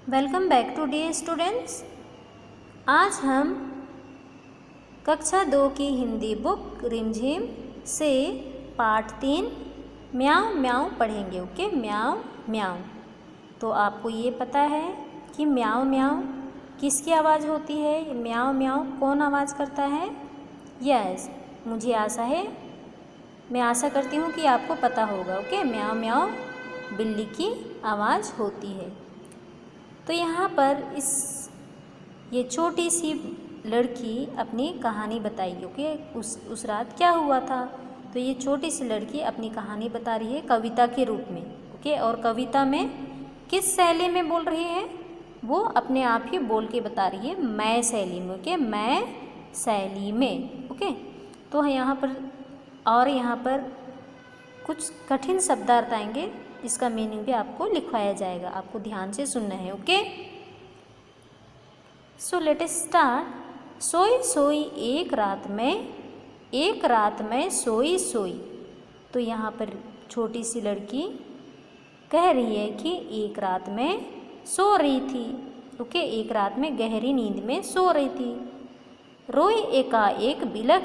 Welcome back to dear students. आज हम कक्षा 2 की हिंदी बुक रिमझिम से पार्ट 3 म्याऊं म्याऊं पढ़ेंगे। ओके, म्याऊं म्याऊं। तो आपको ये पता है कि म्याऊं म्याऊं किसकी आवाज़ होती है? म्याऊं म्याऊं कौन आवाज़ करता है? यस, मुझे आशा है, मैं आशा करती हूँ कि आपको पता होगा। ओके, म्याऊं म्याऊं बिल्ली की आवाज़ होती है। तो यहाँ पर ये छोटी सी लड़की अपनी कहानी बताएगी। ओके, उस रात क्या हुआ था। तो ये छोटी सी लड़की अपनी कहानी बता रही है कविता के रूप में। ओके, और कविता में किस शैली में बोल रही है? वो अपने आप ही बोल के बता रही है, मैं शैली में। ओके, मैं शैली में। ओके, तो यहाँ पर कुछ कठिन शब्दार्थ आएंगे, इसका मीनिंग भी आपको लिखवाया जाएगा। आपको ध्यान से सुनना है। Okay, so let us start. सोई सोई एक रात में सोई सोई। तो यहाँ पर छोटी सी लड़की कह रही है कि एक रात में सो रही थी। ओके, एक रात में गहरी नींद में सो रही थी। रोई एकाएक बिलख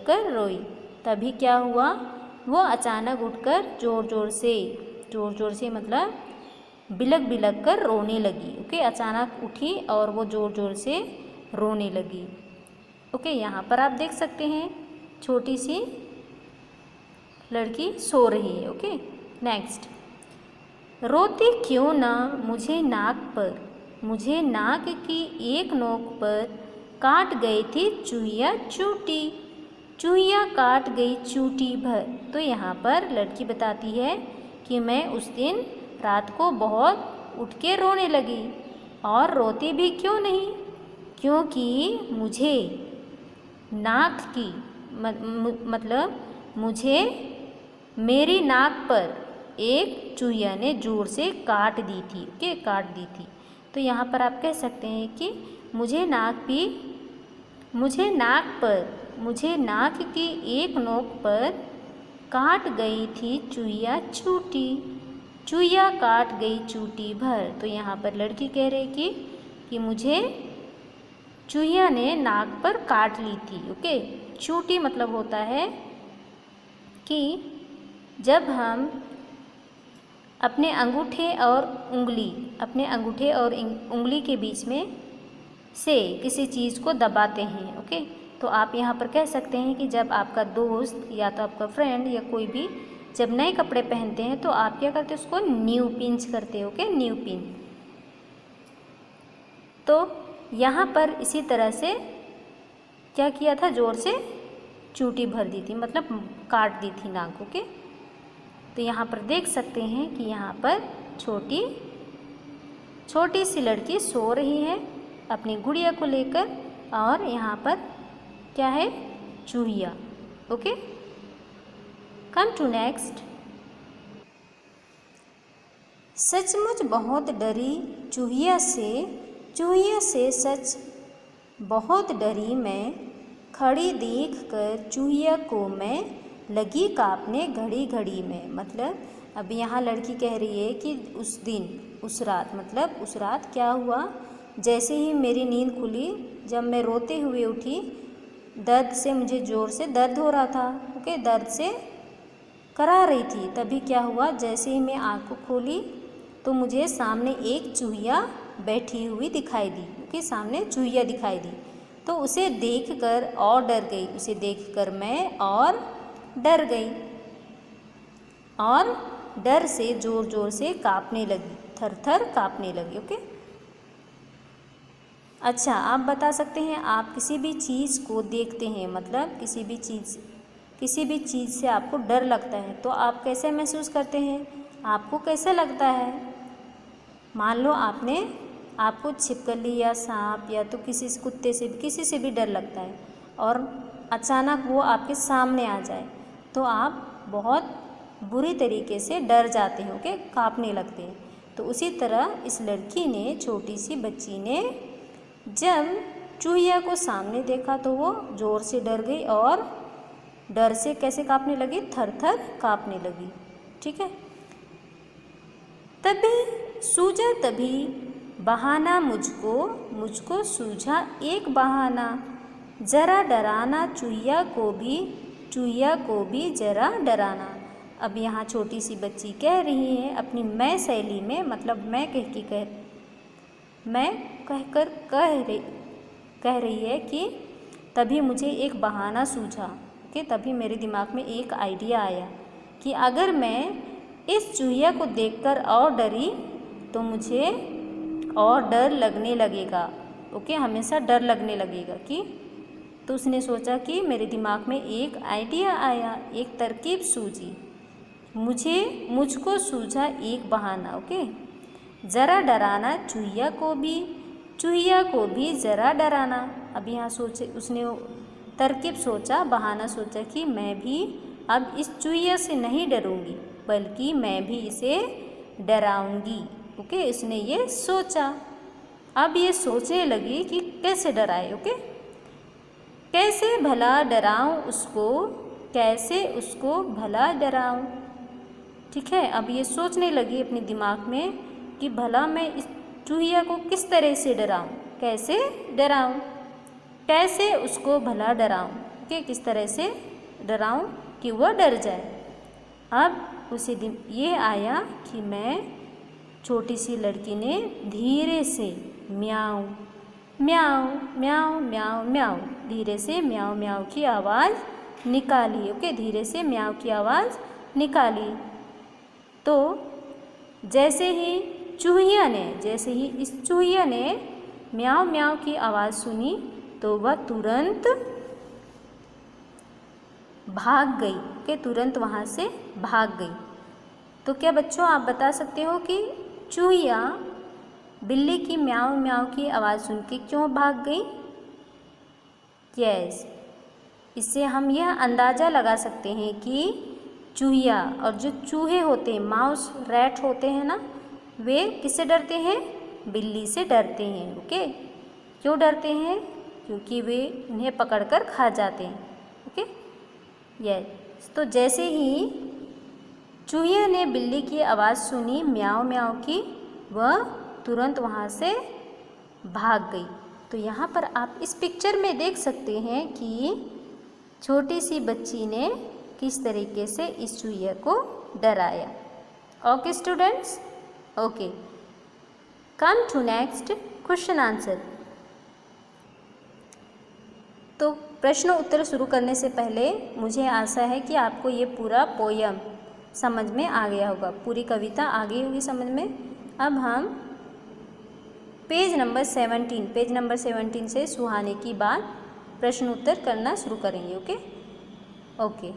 कर रोई। तभी क्या हुआ? वो अचानक उठकर जोर जोर से मतलब बिलख बिलख कर रोने लगी। ओके, अचानक उठी और वो जोर जोर से रोने लगी। ओके, यहाँ पर आप देख सकते हैं छोटी सी लड़की सो रही है। Okay, next. रोती क्यों ना मुझे नाक की एक नोक पर काट गई थी चूहिया काट गई चूटी भर। तो यहाँ पर लड़की बताती है कि मैं उस दिन रात को बहुत उठ के रोने लगी, और रोती भी क्यों नहीं, क्योंकि मुझे नाक की मतलब मुझे मेरी नाक पर एक चूहिया ने जोर से काट दी थी। ओके, काट दी थी। तो यहाँ पर आप कह सकते हैं कि मुझे नाक की एक नोक पर काट गई थी चूहिया काट गई चूटी भर। तो यहाँ पर लड़की कह रही कि मुझे चूहिया ने नाक पर काट ली थी। ओके, चूटी मतलब होता है कि जब हम अपने अंगूठे और उंगली के बीच में से किसी चीज़ को दबाते हैं। ओके, तो आप यहाँ पर कह सकते हैं कि जब आपका दोस्त या तो आपका फ्रेंड या कोई भी जब नए कपड़े पहनते हैं तो आप क्या करते हैं? उसको न्यू पिंच करते हो। Okay, new pin. तो यहाँ पर इसी तरह से क्या किया था? जोर से चूटी भर दी थी, मतलब काट दी थी नाक। ओके, तो यहाँ पर देख सकते हैं कि यहाँ पर छोटी सी लड़की सो रही है अपनी गुड़िया को लेकर, और यहाँ पर क्या है? चूहिया। Okay, come to next. सचमुच बहुत डरी चूहिया से सच बहुत डरी मैं, खड़ी देख कर चूहिया को मैं लगी काँपने घड़ी घड़ी में। मतलब अब यहाँ लड़की कह रही है कि उस रात क्या हुआ? जैसे ही मेरी नींद खुली, जब मैं रोते हुए उठी, दर्द से मुझे ज़ोर से दर्द हो रहा था। ओके, दर्द से करा रही थी। तभी क्या हुआ? जैसे ही मैं आँख को खोली तो मुझे सामने एक चूहिया बैठी हुई दिखाई दी। ओके, सामने चूहिया दिखाई दी। तो उसे देखकर और डर गई। उसे देखकर मैं और डर गई, और डर से जोर जोर से काँपने लगी, थर थर काँपने लगी। ओके, अच्छा, आप बता सकते हैं, आप किसी भी चीज़ को देखते हैं, मतलब किसी भी चीज़ से आपको डर लगता है, तो आप कैसे महसूस करते हैं? आपको कैसे लगता है? मान लो आपको छिपकली या सांप या तो कुत्ते से किसी से भी डर लगता है, और अचानक वो आपके सामने आ जाए तो आप बहुत बुरी तरीके से डर जाते हैं। ओके, काँपने लगते हैं। तो उसी तरह इस लड़की ने, छोटी सी बच्ची ने, जब चूहिया को सामने देखा तो वो ज़ोर से डर गई, और डर से कैसे काँपने लगी? थर थर काँपने लगी। ठीक है, तभी सूझा तभी बहाना मुझको सूझा एक बहाना, ज़रा डराना चूहिया को भी ज़रा डराना। अब यहाँ छोटी सी बच्ची कह रही है अपनी मैं शैली में, मतलब मैं कहकर कह रही है कि तभी मुझे एक बहाना सूझा कि तभी मेरे दिमाग में एक आइडिया आया कि अगर मैं इस चूहिया को देखकर और डरी तो मुझे और डर लगने लगेगा। ओके, हमेशा डर लगने लगेगा कि तो उसने सोचा कि मेरे दिमाग में एक आइडिया आया, एक तरकीब सूझी, मुझको सूझा एक बहाना। ओके, ज़रा डराना चूहिया को भी ज़रा डराना। अब यहाँ उसने तरकीब सोचा, बहाना सोचा कि मैं भी अब इस चूहिया से नहीं डरूंगी बल्कि मैं भी इसे डराऊंगी। ओके, उसने ये सोचा। अब ये सोचने लगी कि कैसे डराए। ओके, कैसे भला डराऊं। ठीक है, अब ये सोचने लगी अपने दिमाग में कि भला मैं इस चूहिया को किस तरह से डराऊं, कैसे डराऊं, कैसे उसको भला डराऊं। ओके, किस तरह से डराऊं कि वह डर जाए। अब उसे ये आया कि मैं छोटी सी लड़की ने धीरे से म्याऊं म्याऊं म्याऊं म्याऊं म्याऊं धीरे से म्याऊं म्याऊं की आवाज़ निकाली। ओके, धीरे से म्याऊं की आवाज़ निकाली। तो जैसे ही इस चूहिया ने म्याऊं म्याऊं की आवाज़ सुनी तो वह तुरंत भाग गई। कि तुरंत वहाँ से भाग गई। तो क्या बच्चों आप बता सकते हो कि चूहिया बिल्ली की म्याऊं म्याऊं की आवाज़ सुन के क्यों भाग गई? यस, इससे हम यह अंदाज़ा लगा सकते हैं कि चूहिया और जो चूहे होते हैं, माउस रैट होते हैं ना, वे किससे डरते हैं? बिल्ली से डरते हैं। ओके, क्यों डरते हैं? क्योंकि वे उन्हें पकड़कर खा जाते हैं। ओके, यस, तो जैसे ही चूहिया ने बिल्ली की आवाज़ सुनी म्याऊं म्याऊं की, वह तुरंत वहाँ से भाग गई। तो यहाँ पर आप इस पिक्चर में देख सकते हैं कि छोटी सी बच्ची ने किस तरीके से इस चूहिया को डराया। Okay students, okay, come to next question answer. तो प्रश्न उत्तर शुरू करने से पहले मुझे आशा है कि आपको ये पूरा पोयम समझ में आ गया होगा, पूरी कविता आ गई होगी समझ में। अब हम पेज नंबर 17 से सुहाने की बात प्रश्न उत्तर करना शुरू करेंगे। ओके,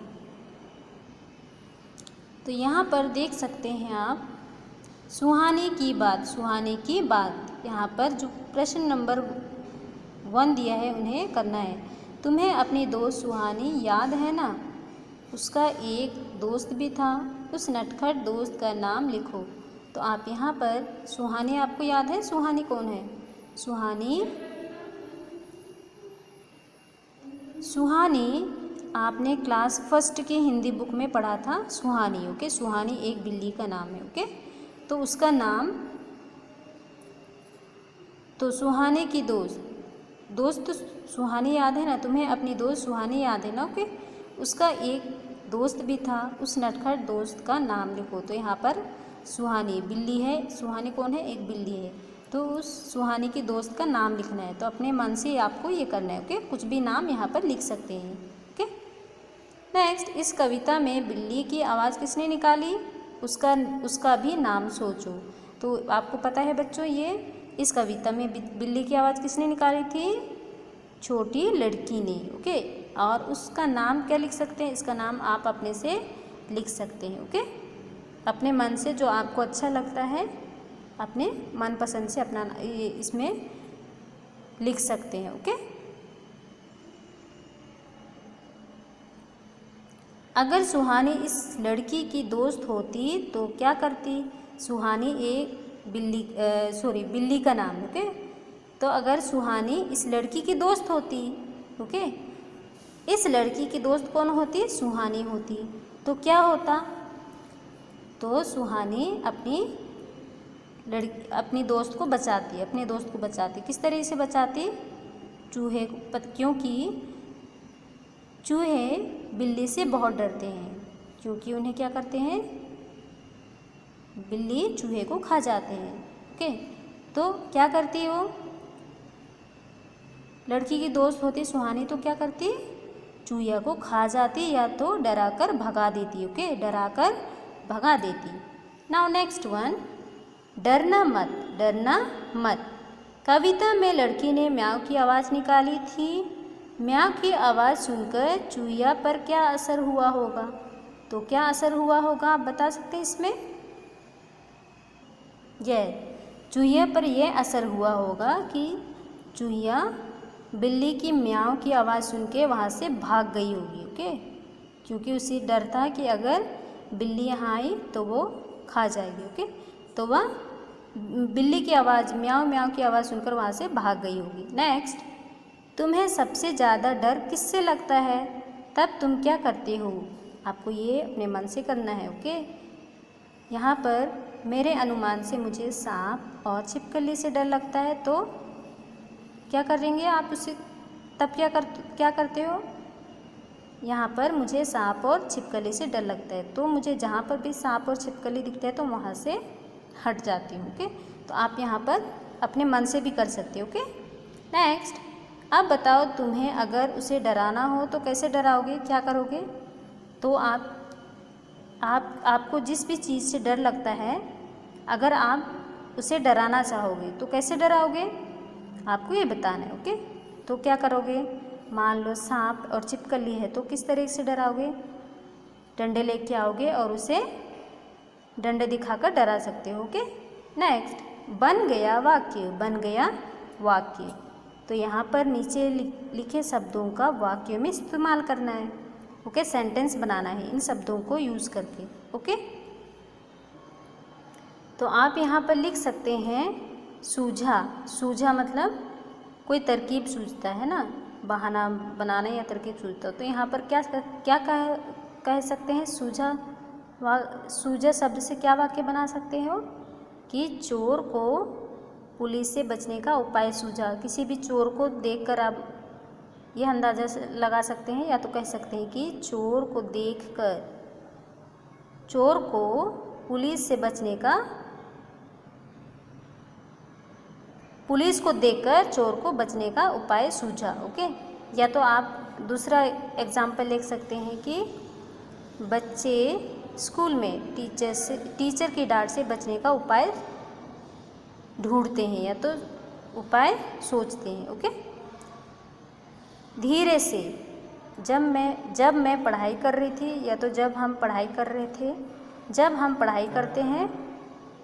तो यहाँ पर देख सकते हैं आप सुहाने की बात। यहाँ पर जो प्रश्न नंबर 1 दिया है उन्हें करना है। तुम्हें अपनी दोस्त सुहानी याद है ना? उसका एक दोस्त भी था, उस नटखट दोस्त का नाम लिखो। तो आप यहाँ पर सुहानी, आपको याद है सुहानी कौन है? सुहानी आपने क्लास 1 की हिंदी बुक में पढ़ा था सुहानी। ओके, सुहानी एक बिल्ली का नाम है। ओके, तो उसका नाम, तो सुहाने की दोस्त सुहानी याद है ना? तुम्हें अपनी दोस्त सुहानी याद है ना? ओके, उसका एक दोस्त भी था, उस नटखट दोस्त का नाम लिखो। तो यहाँ पर सुहानी बिल्ली है, सुहानी कौन है? एक बिल्ली है। तो उस सुहानी की दोस्त का नाम लिखना है। तो अपने मन से आपको ये करना है। ओके, कुछ भी नाम यहाँ पर लिख सकते हैं। ओके, नेक्स्ट, इस कविता में बिल्ली की आवाज़ किसने निकाली? उसका भी नाम सोचो। तो आपको पता है बच्चों, ये इस कविता में बिल्ली की आवाज़ किसने निकाली थी? छोटी लड़की ने। ओके, और उसका नाम क्या लिख सकते हैं? इसका नाम आप अपने से लिख सकते हैं। ओके, अपने मन से जो आपको अच्छा लगता है, अपने मनपसंद से अपना इसमें लिख सकते हैं। ओके, अगर सुहानी इस लड़की की दोस्त होती तो क्या करती? सुहानी एक बिल्ली का नाम। ओके, तो अगर सुहानी इस लड़की की दोस्त होती, ओके, इस लड़की की दोस्त कौन होती? सुहानी होती। तो क्या होता? तो सुहानी अपनी लड़की अपनी दोस्त को बचाती है, अपने दोस्त को बचाती। किस तरीके से बचाती? चूहे को, क्योंकि चूहे बिल्ली से बहुत डरते हैं, क्योंकि उन्हें क्या करते हैं, बिल्ली चूहे को खा जाते हैं। ओके, तो क्या करती है वो, लड़की की दोस्त होती सुहानी, तो क्या करती, चूहिया को खा जाती या तो डरा कर भगा देती। ओके, डरा कर भगा देती। नाउ नेक्स्ट वन, डरना मत, डरना मत। कविता में लड़की ने म्याऊ की आवाज़ निकाली थी। म्याऊ की आवाज़ सुनकर चूहिया पर क्या असर हुआ होगा? तो क्या असर हुआ होगा आप बता सकते हैं इसमें? चूहिया पर यह असर हुआ होगा कि चूहिया बिल्ली की म्याऊ की आवाज़ सुन के वहाँ से भाग गई होगी। ओके, क्योंकि उसे डर था कि अगर बिल्ली यहाँ आई तो वो खा जाएगी। ओके, तो वह बिल्ली की आवाज़, म्याऊ म्याऊ की आवाज़ सुनकर वहाँ से भाग गई होगी। नेक्स्ट, तुम्हें सबसे ज़्यादा डर किससे लगता है? तब तुम क्या करते हो? आपको ये अपने मन से करना है। ओके, यहाँ पर मेरे अनुमान से मुझे सांप और छिपकली से डर लगता है, तो क्या करेंगे आप उसे? तब क्या करते हो? यहाँ पर मुझे सांप और छिपकली से डर लगता है, तो मुझे जहाँ पर भी सांप और छिपकली दिखते हैं तो वहाँ से हट जाती हूँ। ओके, तो आप यहाँ पर अपने मन से भी कर सकते हो। ओके, नेक्स्ट, अब बताओ तुम्हें अगर उसे डराना हो तो कैसे डराओगे, क्या करोगे? तो आपको जिस भी चीज़ से डर लगता है, अगर आप उसे डराना चाहोगे तो कैसे डराओगे, आपको ये बताना है। ओके, तो क्या करोगे? मान लो सांप और छिपकली है तो किस तरीके से डराओगे? डंडे लेके आओगे और उसे डंडे दिखाकर डरा सकते हो। ओके, नेक्स्ट, बन गया वाक्य, बन गया वाक्य। तो यहाँ पर नीचे लिखे शब्दों का वाक्य में इस्तेमाल करना है। ओके, सेंटेंस बनाना है इन शब्दों को यूज़ करके। ओके, तो आप यहाँ पर लिख सकते हैं सूझा। सूझा मतलब कोई तरकीब सूझता है ना, बहाना बनाना या तरकीब सूझता। तो यहाँ पर क्या कह सकते हैं? सूझा। सूझा शब्द से क्या वाक्य बना सकते हो कि चोर को पुलिस से बचने का उपाय सूझा। किसी भी चोर को देखकर आप यह अंदाज़ा लगा सकते हैं, या तो कह सकते हैं कि चोर को देखकर चोर को पुलिस से बचने का, पुलिस को देखकर चोर को बचने का उपाय सूझा। ओके, या तो आप दूसरा एग्जाम्पल लिख सकते हैं कि बच्चे स्कूल में टीचर की डांट से बचने का उपाय ढूंढते हैं या तो उपाय सोचते हैं। ओके, धीरे से, जब मैं पढ़ाई कर रही थी, या तो जब हम पढ़ाई कर रहे थे, जब हम पढ़ाई करते हैं